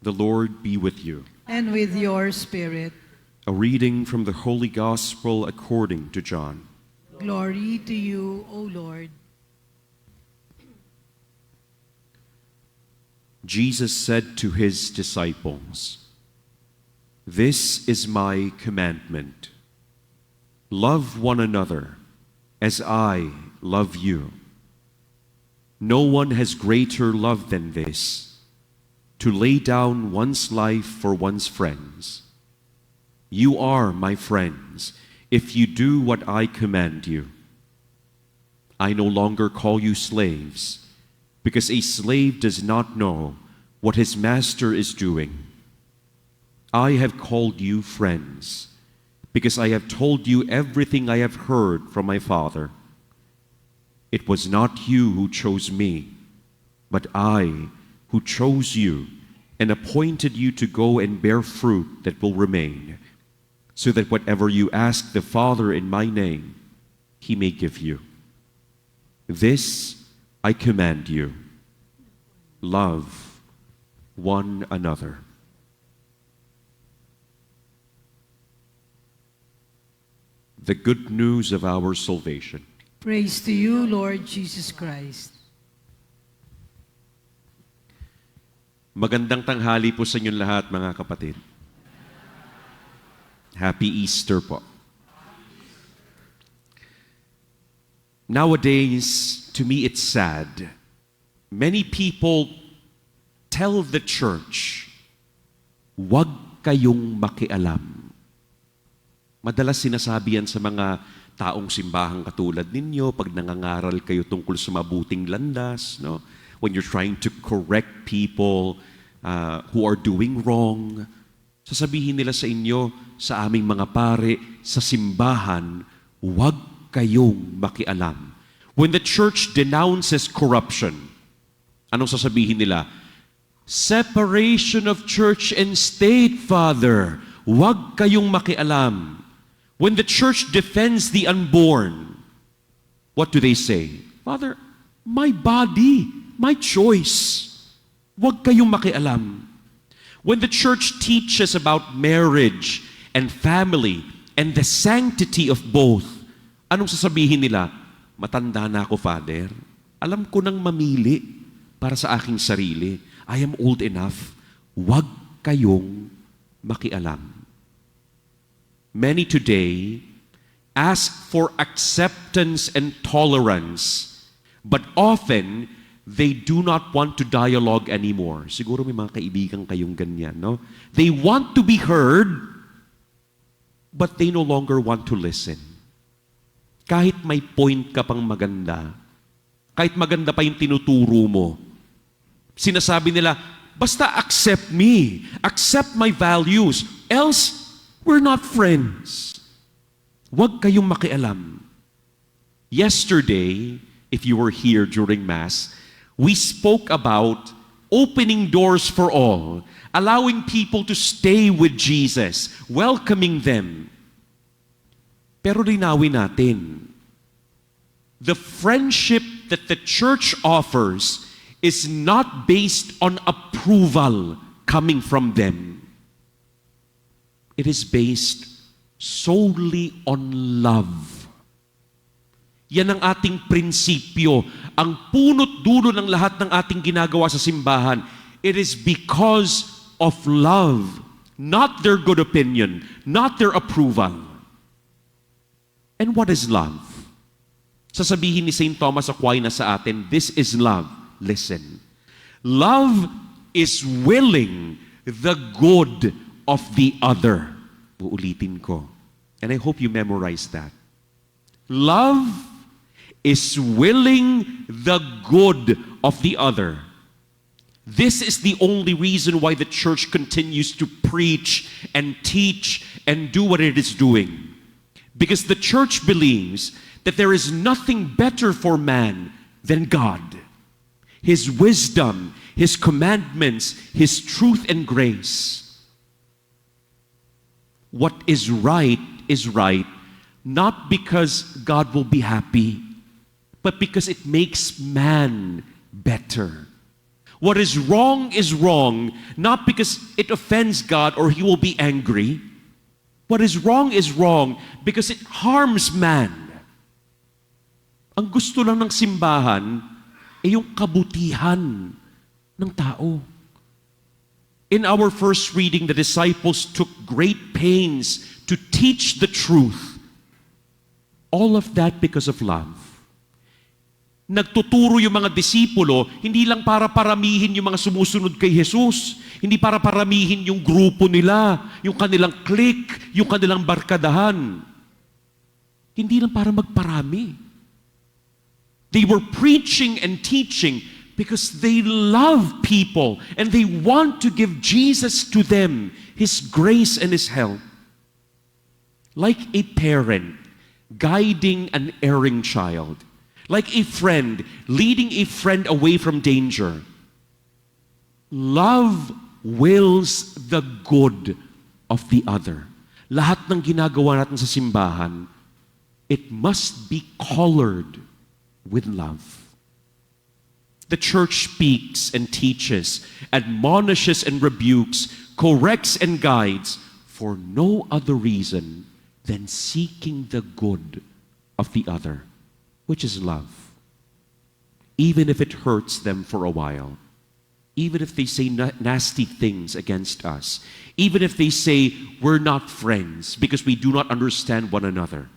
The Lord be with you. And with your spirit. A reading from the Holy Gospel according to John. Glory to you, O Lord. Jesus said to his disciples, "This is my commandment. Love one another as I love you. No one has greater love than this, to lay down one's life for one's friends. You are my friends if you do what I command you. I no longer call you slaves, because a slave does not know what his master is doing. I have called you friends, because I have told you everything I have heard from my Father. It was not you who chose me, but I who chose you and appointed you to go and bear fruit that will remain, so that whatever you ask the Father in my name, he may give you. This I command you, love one another." The good news of our salvation. Praise to you, Lord Jesus Christ. Magandang tanghali po sa inyong lahat, mga kapatid. Happy Easter po. Nowadays, to me it's sad. Many people tell the church, "Huwag kayong makialam." Madalas sinasabi yan sa mga taong simbahang katulad ninyo pag nangangaral kayo tungkol sa mabuting landas, no? When you're trying to correct people who are doing wrong, sasabihin nila sa inyo, sa aming mga pare, sa simbahan, huwag kayong makialam. When the church denounces corruption, anong sasabihin nila? Separation of church and state, Father. Huwag kayong makialam. When the church defends the unborn, what do they say? Father, my body, my choice. Huwag kayong makialam. When the church teaches about marriage and family and the sanctity of both, anong sasabihin nila? Matanda na ako, Father. Alam ko nang mamili para sa aking sarili. I am old enough. Huwag kayong makialam. Many today ask for acceptance and tolerance, but often they do not want to dialogue anymore. Siguro may mga kaibigan kayong ganyan, no? They want to be heard, but they no longer want to listen. Kahit may point ka pang maganda, kahit maganda pa yung tinuturo mo, sinasabi nila, basta accept me, accept my values, else we're not friends. Huwag kayong makialam. Yesterday, if you were here during Mass, we spoke about opening doors for all, allowing people to stay with Jesus, welcoming them. Pero linawin natin, the friendship that the church offers is not based on approval coming from them. It is based solely on love. Yan ang ating prinsipyo. Ang punot dulo ng lahat ng ating ginagawa sa simbahan. It is because of love, not their good opinion, not their approval. And what is love? Sasabihin ni St. Thomas Aquinas sa atin, this is love. Listen. Love is willing the good of the other. Uulitin ko. And I hope you memorize that. Love is willing the good of the other. This is the only reason why the church continues to preach and teach and do what it is doing. Because the church believes that there is nothing better for man than God. His wisdom, His commandments, His truth and grace. What is right, not because God will be happy, but because it makes man better. What is wrong, not because it offends God or He will be angry. What is wrong because it harms man. Ang gusto lang ng simbahan ay yung kabutihan ng tao. In our first reading, the disciples took great pains to teach the truth. All of that because of love. Nagtuturo yung mga disipulo, hindi lang para paramihin yung mga sumusunod kay Jesus, hindi para paramihin yung grupo nila, yung kanilang clique, yung kanilang barkadahan. Hindi lang para magparami. They were preaching and teaching because they love people and they want to give Jesus to them, His grace and His help. Like a parent guiding an erring child. Like a friend, leading a friend away from danger. Love wills the good of the other. Lahat ng ginagawa natin sa simbahan, it must be colored with love. The church speaks and teaches, admonishes and rebukes, corrects and guides for no other reason than seeking the good of the other, which is love. Even if it hurts them for a while, even if they say nasty things against us, even if they say we're not friends because we do not understand one another,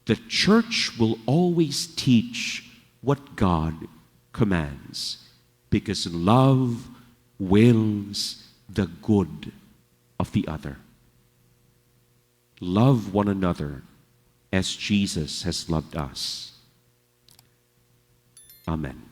the church will always teach what God commands because love wills the good of the other. Love one another as Jesus has loved us. Amen.